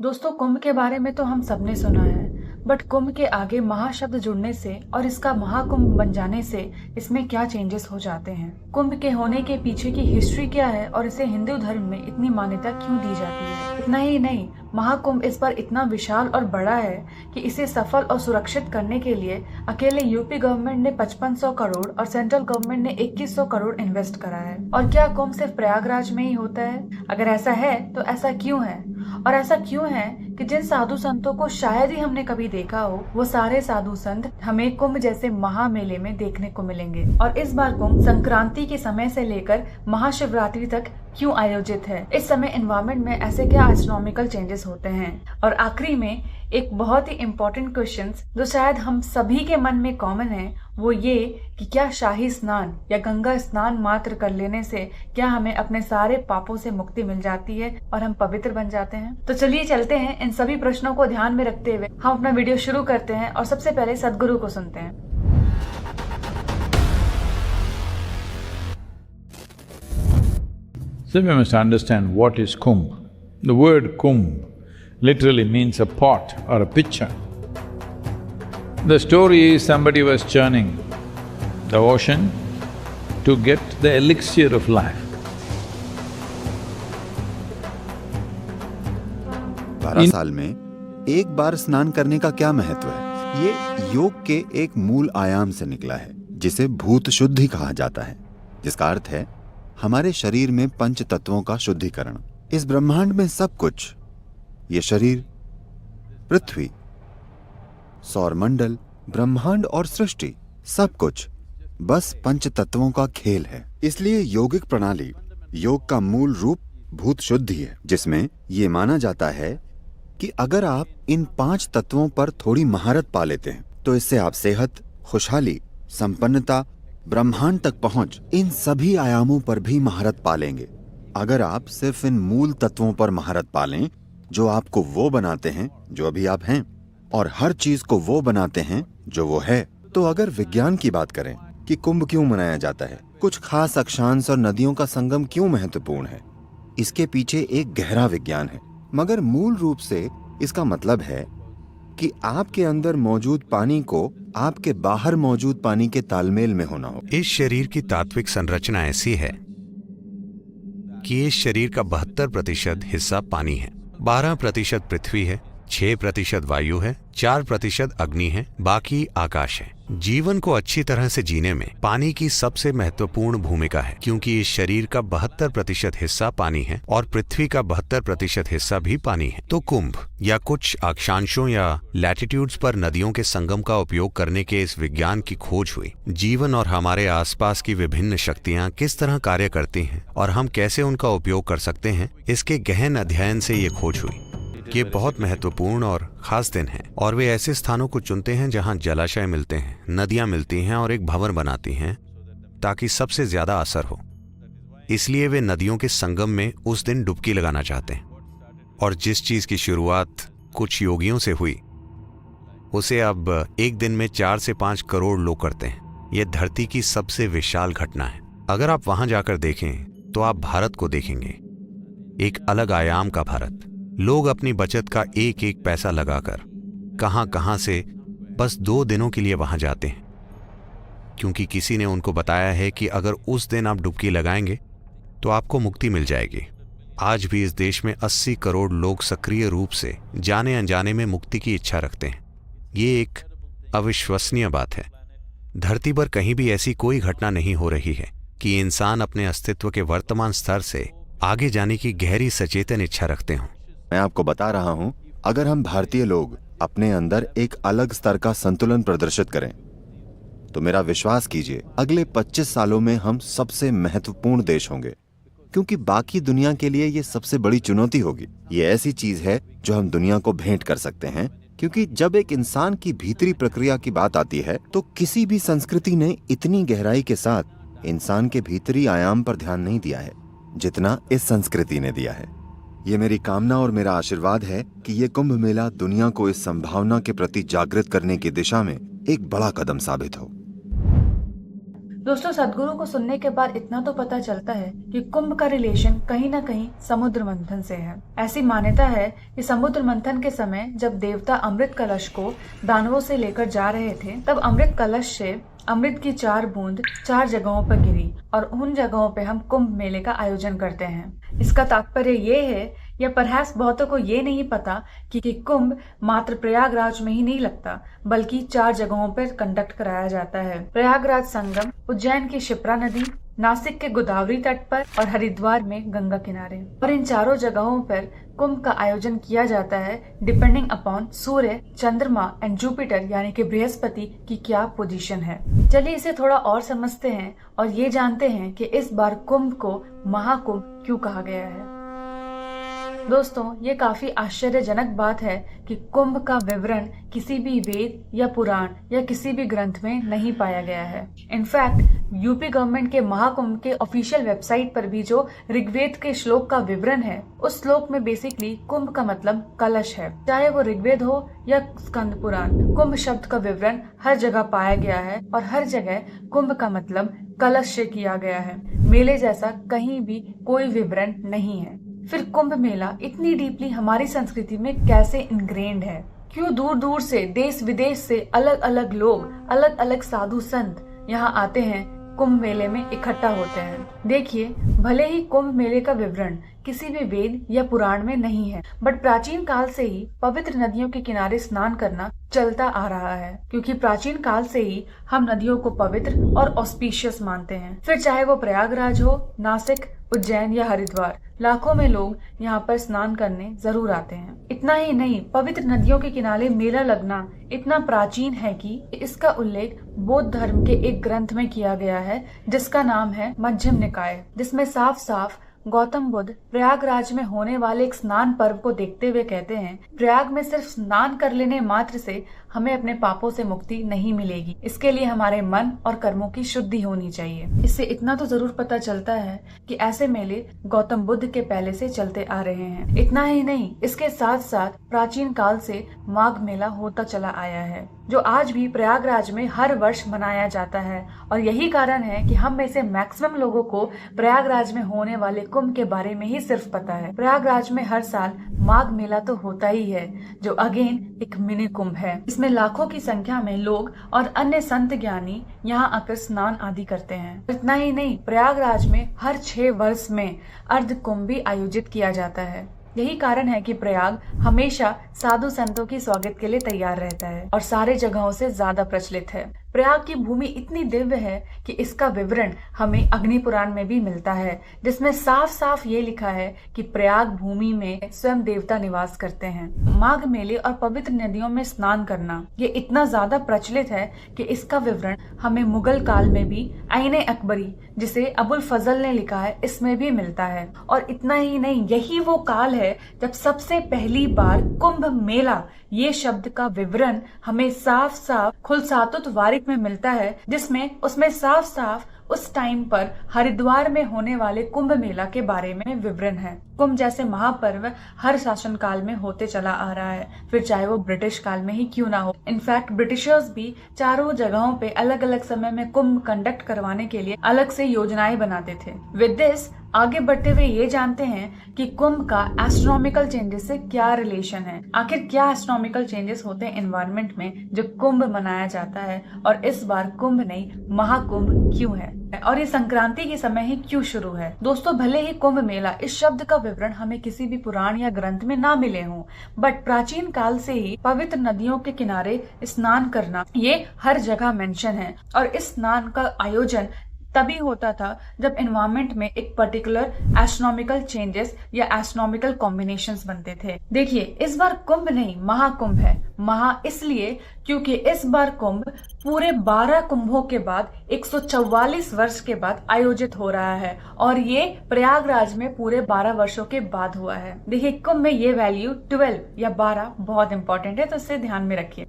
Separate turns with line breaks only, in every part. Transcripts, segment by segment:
दोस्तों, कुंभ के बारे में तो हम सबने सुना है। बट कुंभ के आगे महा शब्द जुड़ने से और इसका महाकुंभ बन जाने से इसमें क्या चेंजेस हो जाते हैं, कुंभ के होने के पीछे की हिस्ट्री क्या है और इसे हिंदू धर्म में इतनी मान्यता क्यों दी जाती है। इतना ही नहीं, महाकुंभ इस बार इतना विशाल और बड़ा है कि इसे सफल और सुरक्षित करने के लिए अकेले यूपी गवर्नमेंट ने 5500 करोड़ और सेंट्रल गवर्नमेंट ने 2100 करोड़ इन्वेस्ट करा है। और क्या कुंभ सिर्फ प्रयागराज में ही होता है? अगर ऐसा है तो ऐसा क्यों है? और ऐसा क्यों है कि जिन साधु संतों को शायद ही हमने कभी देखा हो, वो सारे साधु संत हमें कुंभ जैसे महामेले में देखने को मिलेंगे। और इस बार कुंभ संक्रांति के समय से लेकर महाशिवरात्रि तक क्यों आयोजित है? इस समय एनवायरमेंट में ऐसे क्या एस्ट्रोनॉमिकल चेंजेस होते हैं? और आखिरी में एक बहुत ही इम्पोर्टेंट क्वेश्चन जो शायद हम सभी के मन में कॉमन है, वो ये कि क्या शाही स्नान या गंगा स्नान मात्र कर लेने से क्या हमें अपने सारे पापों से मुक्ति मिल जाती है और हम पवित्र बन जाते हैं? तो चलिए चलते हैं, इन सभी प्रश्नों को ध्यान में रखते हुए हम अपना वीडियो शुरू करते हैं और सबसे पहले सदगुरु को सुनते हैं।
So we must understand what is Kumbh. The word Kumbh literally means a pot or a pitcher. The story is somebody was churning the ocean to get the elixir of life.
12 साल में एक बार स्नान करने का क्या महत्व है? ये योग के एक मूल आयाम से निकला है जिसे भूत शुद्धि कहा जाता है, जिसका अर्थ है हमारे शरीर में पंच तत्वों का शुद्धिकरण। इस ब्रह्मांड में सब कुछ, ये शरीर, पृथ्वी, सौरमंडल, ब्रह्मांड और सृष्टि, सब कुछ बस पंच तत्वों का खेल है। इसलिए यौगिक प्रणाली, योग का मूल रूप भूत शुद्धि है, जिसमें ये माना जाता है कि अगर आप इन 5 तत्वों पर थोड़ी महारत पा लेते हैं तो इससे आप सेहत, खुशहाली, संपन्नता, ब्रह्मांड तक पहुंच, इन सभी आयामों पर भी महारत पा लेंगे। अगर आप सिर्फ इन मूल तत्वों पर महारत पा लें जो आपको वो बनाते हैं जो अभी आप हैं, और हर चीज को वो बनाते हैं जो वो है, तो अगर विज्ञान की बात करें कि कुंभ क्यों मनाया जाता है, कुछ खास अक्षांश और नदियों का संगम क्यों महत्वपूर्ण है, इसके पीछे एक गहरा विज्ञान है। मगर मूल रूप से इसका मतलब है कि आपके अंदर मौजूद पानी को आपके बाहर मौजूद पानी के तालमेल में होना हो।
इस शरीर की तात्विक संरचना ऐसी है कि इस शरीर का 72% हिस्सा पानी है, 12% पृथ्वी है, 6% वायु है, 4% अग्नि है, बाकी आकाश है। जीवन को अच्छी तरह से जीने में पानी की सबसे महत्वपूर्ण भूमिका है, क्योंकि इस शरीर का 72% हिस्सा पानी है और पृथ्वी का 72% हिस्सा भी पानी है। तो कुंभ या कुछ अक्षांशों या लैटिट्यूड्स पर नदियों के संगम का उपयोग करने के इस विज्ञान की खोज हुई। जीवन और हमारे आसपास की विभिन्न शक्तियां किस तरह कार्य करती हैं और हम कैसे उनका उपयोग कर सकते हैं, इसके गहन अध्ययन से ये खोज हुई। ये बहुत महत्वपूर्ण और खास दिन है और वे ऐसे स्थानों को चुनते हैं जहां जलाशय मिलते हैं, नदियां मिलती हैं और एक भंवर बनाती हैं ताकि सबसे ज्यादा असर हो। इसलिए वे नदियों के संगम में उस दिन डुबकी लगाना चाहते हैं। और जिस चीज की शुरुआत कुछ योगियों से हुई, उसे अब एक दिन में 4 से 5 करोड़ लोग करते हैं। यह धरती की सबसे विशाल घटना है। अगर आप वहां जाकर देखें तो आप भारत को देखेंगे, एक अलग आयाम का भारत। लोग अपनी बचत का एक एक पैसा लगाकर कहां से बस 2 दिनों के लिए वहां जाते हैं, क्योंकि किसी ने उनको बताया है कि अगर उस दिन आप डुबकी लगाएंगे तो आपको मुक्ति मिल जाएगी। आज भी इस देश में 80 करोड़ लोग सक्रिय रूप से जाने अनजाने में मुक्ति की इच्छा रखते हैं। ये एक अविश्वसनीय बात है। धरती पर कहीं भी ऐसी कोई घटना नहीं हो रही है कि इंसान अपने अस्तित्व के वर्तमान स्तर से आगे जाने की गहरी सचेतन इच्छा रखते हों।
मैं आपको बता रहा हूं, अगर हम भारतीय लोग अपने अंदर एक अलग स्तर का संतुलन प्रदर्शित करें तो मेरा विश्वास कीजिए, अगले 25 सालों में हम सबसे महत्वपूर्ण देश होंगे, क्योंकि बाकी दुनिया के लिए ये सबसे बड़ी चुनौती होगी। ये ऐसी चीज है जो हम दुनिया को भेंट कर सकते हैं, क्योंकि जब एक इंसान की भीतरी प्रक्रिया की बात आती है तो किसी भी संस्कृति ने इतनी गहराई के साथ इंसान के भीतरी आयाम पर ध्यान नहीं दिया है जितना इस संस्कृति ने दिया है। ये मेरी कामना और मेरा आशीर्वाद है कि ये कुंभ मेला दुनिया को इस संभावना के प्रति जागृत करने की दिशा में एक बड़ा कदम साबित हो।
दोस्तों, सदगुरु को सुनने के बाद इतना तो पता चलता है कि कुंभ का रिलेशन कहीं न कहीं समुद्र मंथन से है। ऐसी मान्यता है कि समुद्र मंथन के समय जब देवता अमृत कलश को दानवों से लेकर जा रहे थे, तब अमृत कलश से अमृत की 4 बूंद 4 जगहों पर गिरी और उन जगहों पे हम कुंभ मेले का आयोजन करते हैं। इसका तात्पर्य ये है, या परहैप्स बहुतों को ये नहीं पता कि कुंभ मात्र प्रयागराज में ही नहीं लगता, बल्कि 4 जगहों पर कंडक्ट कराया जाता है। प्रयागराज संगम, उज्जैन की शिप्रा नदी, नासिक के गोदावरी तट पर और हरिद्वार में गंगा किनारे। और इन चारों जगहों पर कुंभ का आयोजन किया जाता है डिपेंडिंग अपॉन सूर्य, चंद्रमा एंड जुपिटर यानी कि बृहस्पति की क्या पोजीशन है। चलिए इसे थोड़ा और समझते हैं और ये जानते हैं कि इस बार कुंभ को महाकुंभ क्यों कहा गया है। दोस्तों, ये काफी आश्चर्यजनक बात है कि कुंभ का विवरण किसी भी वेद या पुराण या किसी भी ग्रंथ में नहीं पाया गया है। इनफैक्ट यूपी गवर्नमेंट के महाकुंभ के ऑफिशियल वेबसाइट पर भी जो ऋग्वेद के श्लोक का विवरण है, उस श्लोक में बेसिकली कुंभ का मतलब कलश है। चाहे वो ऋग्वेद हो या स्कंद पुराण, कुंभ शब्द का विवरण हर जगह पाया गया है और हर जगह कुंभ का मतलब कलश से किया गया है। मेले जैसा कहीं भी कोई विवरण नहीं है। फिर कुंभ मेला इतनी डीपली हमारी संस्कृति में कैसे इनग्रेन्ड है? क्यों दूर दूर से, देश विदेश से अलग अलग लोग, अलग अलग साधु संत यहाँ आते हैं, कुंभ मेले में इकट्ठा होते हैं? देखिए, भले ही कुंभ मेले का विवरण किसी भी वेद या पुराण में नहीं है, बट प्राचीन काल से ही पवित्र नदियों के किनारे स्नान करना चलता आ रहा है, क्योंकि प्राचीन काल से ही हम नदियों को पवित्र और ऑस्पिशियस मानते हैं। फिर चाहे वो प्रयागराज हो, नासिक, उज्जैन या हरिद्वार, लाखों में लोग यहाँ पर स्नान करने जरूर आते हैं। इतना ही नहीं, पवित्र नदियों के किनारे मेला लगना इतना प्राचीन है कि इसका उल्लेख बौद्ध धर्म के एक ग्रंथ में किया गया है, जिसका नाम है मध्यम निकाय, जिसमें साफ साफ गौतम बुद्ध प्रयागराज में होने वाले एक स्नान पर्व को देखते हुए कहते हैं, प्रयाग में सिर्फ स्नान कर लेने मात्र से हमें अपने पापों से मुक्ति नहीं मिलेगी। इसके लिए हमारे मन और कर्मों की शुद्धि होनी चाहिए। इससे इतना तो जरूर पता चलता है कि ऐसे मेले गौतम बुद्ध के पहले से चलते आ रहे हैं। इतना ही नहीं, इसके साथ साथ प्राचीन काल से माघ मेला होता चला आया है, जो आज भी प्रयागराज में हर वर्ष मनाया जाता है। और यही कारण है कि हम में से मैक्सिमम लोगों को प्रयागराज में होने वाले कुंभ के बारे में ही सिर्फ पता है। प्रयागराज में हर साल माघ मेला तो होता ही है, जो अगेन एक मिनी कुंभ है। इसमें लाखों की संख्या में लोग और अन्य संत ज्ञानी यहाँ आकर स्नान आदि करते हैं। इतना ही नहीं, प्रयागराज में हर 6 वर्ष में अर्ध कुंभ भी आयोजित किया जाता है। यही कारण है कि प्रयाग हमेशा साधु संतों की स्वागत के लिए तैयार रहता है और सारे जगहों से ज्यादा प्रचलित है। प्रयाग की भूमि इतनी दिव्य है कि इसका विवरण हमें अग्नि पुराण में भी मिलता है, जिसमें साफ साफ ये लिखा है कि प्रयाग भूमि में स्वयं देवता निवास करते हैं। माघ मेले और पवित्र नदियों में स्नान करना ये इतना ज्यादा प्रचलित है कि इसका विवरण हमें मुगल काल में भी आईने अकबरी, जिसे अबुल फजल ने लिखा है, इसमें भी मिलता है। और इतना ही नहीं, यही वो काल है जब सबसे पहली बार कुंभ मेला ये शब्द का विवरण हमें साफ साफ खुलसातुत वारिक में मिलता है, जिसमें उसमें साफ साफ उस टाइम पर हरिद्वार में होने वाले कुंभ मेला के बारे में विवरण है। कुंभ जैसे महापर्व हर शासन काल में होते चला आ रहा है, फिर चाहे वो ब्रिटिश काल में ही क्यों ना हो। इनफैक्ट ब्रिटिशर्स भी चारों जगहों पे अलग अलग समय में कुंभ कंडक्ट करवाने के लिए अलग से योजनाएं बनाते थे। विद दिस आगे बढ़ते हुए ये जानते हैं कि कुंभ का एस्ट्रोनॉमिकल चेंजेस से क्या रिलेशन है। आखिर क्या एस्ट्रोनॉमिकल चेंजेस होते हैं एनवायरनमेंट में जो कुंभ मनाया जाता है, और इस बार कुंभ नहीं महाकुंभ क्यों है, और ये संक्रांति के समय ही क्यों शुरू है। दोस्तों, भले ही कुंभ मेला इस शब्द का विवरण हमें किसी भी पुराण या ग्रंथ में ना मिले हों, बट प्राचीन काल से ही पवित्र नदियों के किनारे स्नान करना ये हर जगह मेंशन है। और इस स्नान का आयोजन तभी होता था जब एनवायरनमेंट में एक पर्टिकुलर एस्ट्रोनॉमिकल चेंजेस या एस्ट्रोनॉमिकल कॉम्बिनेशंस बनते थे। देखिए, इस बार कुंभ नहीं महाकुंभ है। महा इसलिए क्योंकि इस बार कुंभ पूरे 12 कुंभों के बाद 144 वर्ष के बाद आयोजित हो रहा है, और ये प्रयागराज में पूरे 12 वर्षों के बाद हुआ है। देखिए, कुंभ में ये वैल्यू 12 या 12 बहुत इंपॉर्टेंट है, तो इसे ध्यान में रखिए।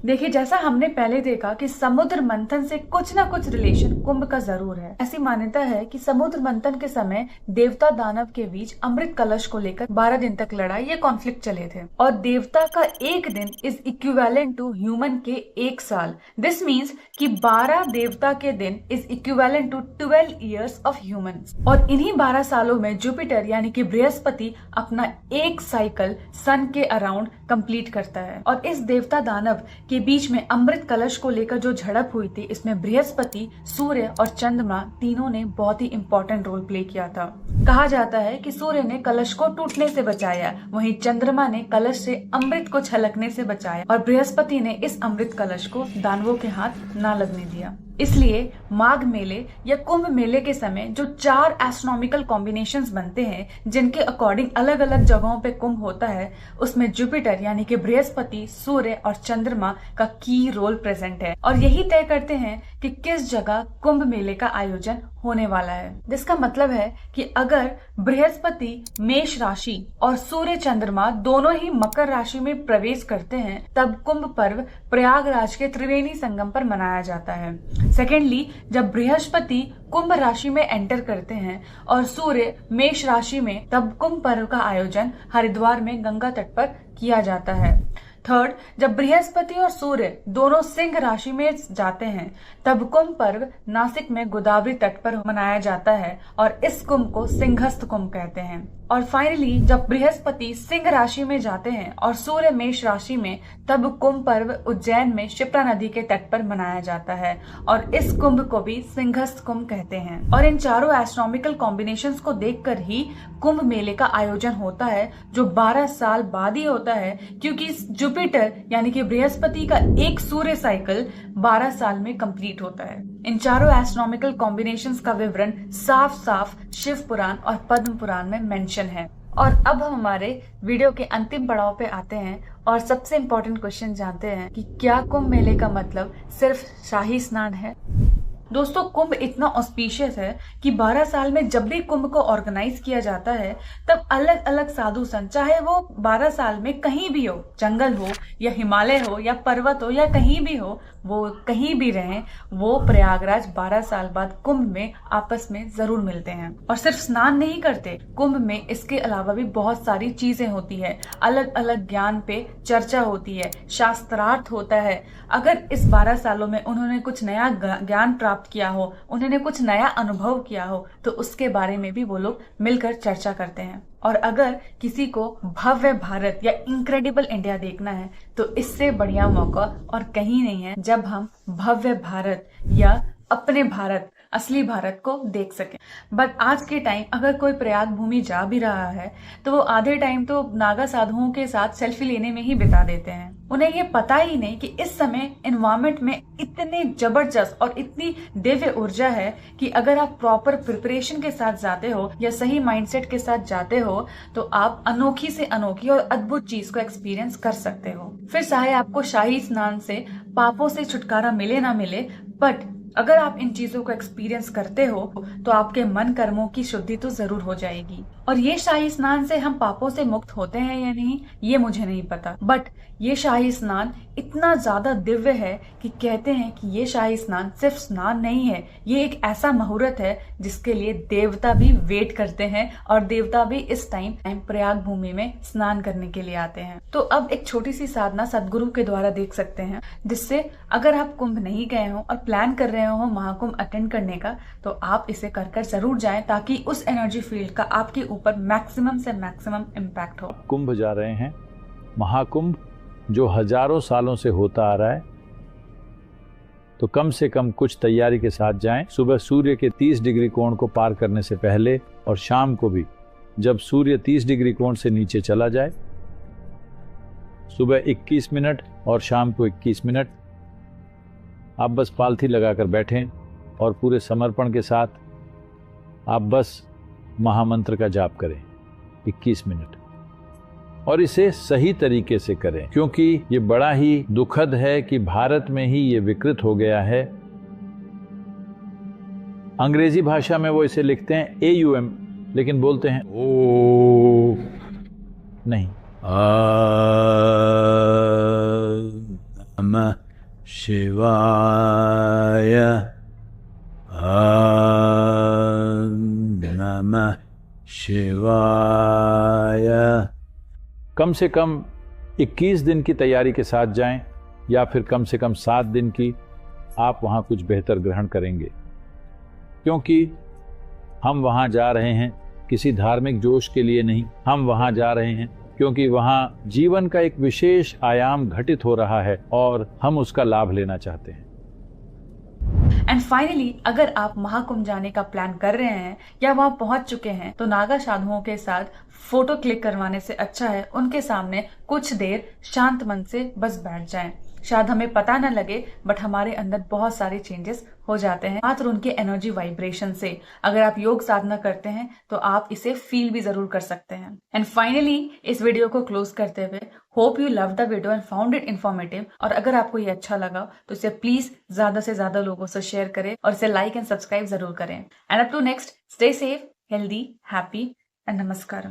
देखिए, जैसा हमने पहले देखा कि समुद्र मंथन से कुछ ना कुछ रिलेशन कुंभ का जरूर है। ऐसी मान्यता है कि समुद्र मंथन के समय देवता दानव के बीच अमृत कलश को लेकर 12 दिन तक लड़ाई या कॉन्फ्लिक्ट चले थे और देवता का एक दिन इज इक्विवेलेंट टू ह्यूमन के 1 साल। दिस मीन्स कि 12 देवता के दिन is equivalent to 12 years of humans. और इन्हीं 12 सालों में जुपिटर यानी कि बृहस्पति अपना एक साइकिल सन के अराउंड कंप्लीट करता है। और इस देवता दानव के बीच में अमृत कलश को लेकर जो झड़प हुई थी, इसमें बृहस्पति, सूर्य और चंद्रमा तीनों ने बहुत ही इंपॉर्टेंट रोल प्ले किया था। कहा जाता है कि सूर्य ने कलश को टूटने से बचाया, वहीं चंद्रमा ने कलश से अमृत को छलकने से बचाया और बृहस्पति ने इस अमृत कलश को दानवों के हाथ ना लगने दिया। इसलिए माघ मेले या कुंभ मेले के समय जो 4 एस्ट्रोनॉमिकल कॉम्बिनेशंस बनते हैं, जिनके अकॉर्डिंग अलग अलग जगहों पे कुंभ होता है, उसमें जुपिटर यानी कि बृहस्पति, सूर्य और चंद्रमा का की रोल प्रेजेंट है और यही तय करते हैं कि किस जगह कुंभ मेले का आयोजन होने वाला है। जिसका मतलब है कि अगर बृहस्पति मेष राशि और सूर्य चंद्रमा दोनों ही मकर राशि में प्रवेश करते हैं, तब कुंभ पर्व प्रयागराज के त्रिवेणी संगम पर मनाया जाता है। सेकेंडली, जब बृहस्पति कुंभ राशि में एंटर करते हैं और सूर्य मेष राशि में, तब कुंभ पर्व का आयोजन हरिद्वार में गंगा तट पर किया जाता है। थर्ड, जब बृहस्पति और सूर्य दोनों सिंह राशि में जाते हैं, तब कुंभ पर्व नासिक में गोदावरी तट पर मनाया जाता है और इस कुंभ को सिंहस्थ कुंभ कहते हैं। और फाइनली, जब बृहस्पति सिंह राशि में जाते हैं और सूर्य मेष राशि में, तब कुंभ पर्व उज्जैन में शिप्रा नदी के तट पर मनाया जाता है और इस कुंभ को भी सिंहस्थ कुंभ कहते हैं। और इन चारों एस्ट्रोनॉमिकल कॉम्बिनेशंस को देखकर ही कुंभ मेले का आयोजन होता है, जो 12 साल बाद ही होता है, क्योंकि जुपिटर यानी कि बृहस्पति का एक सूर्य साइकिल 12 साल में कंप्लीट होता है। इन चारों एस्ट्रोनॉमिकल कॉम्बिनेशंस का विवरण साफ साफ शिव पुराण और पद्म पुराण में मेंशन है। और अब हम हमारे वीडियो के अंतिम पड़ाव पे आते हैं और सबसे इम्पोर्टेंट क्वेश्चन जानते हैं कि क्या कुंभ मेले का मतलब सिर्फ शाही स्नान है? दोस्तों, कुंभ इतना ऑस्पिशियस है कि 12 साल में जब भी कुंभ को ऑर्गेनाइज किया जाता है, तब अलग अलग साधु संत, चाहे वो 12 साल में कहीं भी हो, जंगल हो या हिमालय हो या पर्वत हो या कहीं भी हो, वो कहीं भी रहें, वो प्रयागराज 12 साल बाद कुंभ में आपस में जरूर मिलते हैं। और सिर्फ स्नान नहीं करते, कुंभ में इसके अलावा भी बहुत सारी चीजें होती है, अलग अलग ज्ञान पे चर्चा होती है, शास्त्रार्थ होता है। अगर इस 12 सालों में उन्होंने कुछ नया ज्ञान प्राप्त किया हो, उन्होंने कुछ नया अनुभव किया हो, तो उसके बारे में भी वो लोग मिलकर चर्चा करते हैं। और अगर किसी को भव्य भारत या इनक्रेडिबल इंडिया देखना है, तो इससे बढ़िया मौका और कहीं नहीं है जब हम भव्य भारत या अपने भारत, असली भारत को देख सके। बट आज के टाइम अगर कोई प्रयाग भूमि जा भी रहा है, तो वो आधे टाइम तो नागा साधुओं के साथ सेल्फी लेने में ही बिता देते हैं। उन्हें ये पता ही नहीं कि इस समय एनवायरमेंट में इतने जबरदस्त और इतनी दिव्य ऊर्जा है कि अगर आप प्रॉपर प्रिपरेशन के साथ जाते हो या सही माइंडसेट के साथ जाते हो, तो आप अनोखी से अनोखी और अद्भुत चीज को एक्सपीरियंस कर सकते हो। फिर चाहे आपको शाही स्नान से पापों से छुटकारा मिले ना मिले, बट अगर आप इन चीजों को एक्सपीरियंस करते हो, तो आपके मन कर्मों की शुद्धि तो जरूर हो जाएगी। और ये शाही स्नान से हम पापों से मुक्त होते हैं या नहीं, ये मुझे नहीं पता, बट ये शाही स्नान इतना ज्यादा दिव्य है कि कहते हैं कि ये शाही स्नान सिर्फ स्नान नहीं है, ये एक ऐसा मुहूर्त है जिसके लिए देवता भी वेट करते हैं और देवता भी इस टाइम प्रयाग भूमि में स्नान करने के लिए आते हैं। तो अब एक छोटी सी साधना सदगुरु के द्वारा देख सकते हैं, जिससे अगर आप कुंभ नहीं गए हो और प्लान कर रहे हो महाकुंभ अटेंड करने का, तो आप इसे कर कर जरूर जाएं, ताकि उस एनर्जी फील्ड का आपके ऊपर मैक्सिमम से मैक्सिमम इम्पैक्ट हो।
कुंभ जा रहे हैं, महाकुंभ जो हजारों सालों से होता आ रहा है, तो कम से कम कुछ तैयारी के साथ जाएं। सुबह सूर्य के 30 डिग्री कोण को पार करने से पहले और शाम को भी जब सूर्य 30 डिग्री कोण से नीचे चला जाए, सुबह 21 मिनट और शाम को 21 मिनट आप बस पालथी लगाकर बैठें और पूरे समर्पण के साथ आप बस महामंत्र का जाप करें 21 मिनट, और इसे सही तरीके से करें, क्योंकि ये बड़ा ही दुखद है कि भारत में ही ये विकृत हो गया है। अंग्रेजी भाषा में वो इसे लिखते हैं AUM, लेकिन बोलते हैं ओ नहीं, शिवाय ॐ नमः शिवाय। कम से कम 21 दिन की तैयारी के साथ जाएं या फिर कम से कम 7 दिन की, आप वहाँ कुछ बेहतर ग्रहण करेंगे। क्योंकि हम वहाँ जा रहे हैं किसी धार्मिक जोश के लिए नहीं, हम वहाँ जा रहे हैं क्योंकि वहाँ जीवन का एक विशेष आयाम घटित हो रहा है और हम उसका लाभ लेना चाहते हैं।
एंड फाइनली, अगर आप महाकुंभ जाने का प्लान कर रहे हैं या वहां पहुंच चुके हैं तो नागा साधुओं के साथ फोटो क्लिक करवाने से अच्छा है उनके सामने कुछ देर शांत मन से बस बैठ जाएं। शायद हमें पता न लगे बट हमारे अंदर बहुत सारे चेंजेस हो जाते हैं मात्र उनके एनर्जी वाइब्रेशन से। अगर आप योग साधना करते हैं तो आप इसे फील भी जरूर कर सकते हैं। एंड फाइनली, इस वीडियो को क्लोज करते हुए, hope you love the video and found it informative. और अगर आपको ये अच्छा लगा तो इसे प्लीज ज्यादा से ज्यादा लोगों से शेयर करें और इसे लाइक एंड सब्सक्राइब जरूर करें। And up to next, stay safe, healthy, happy and नमस्कार।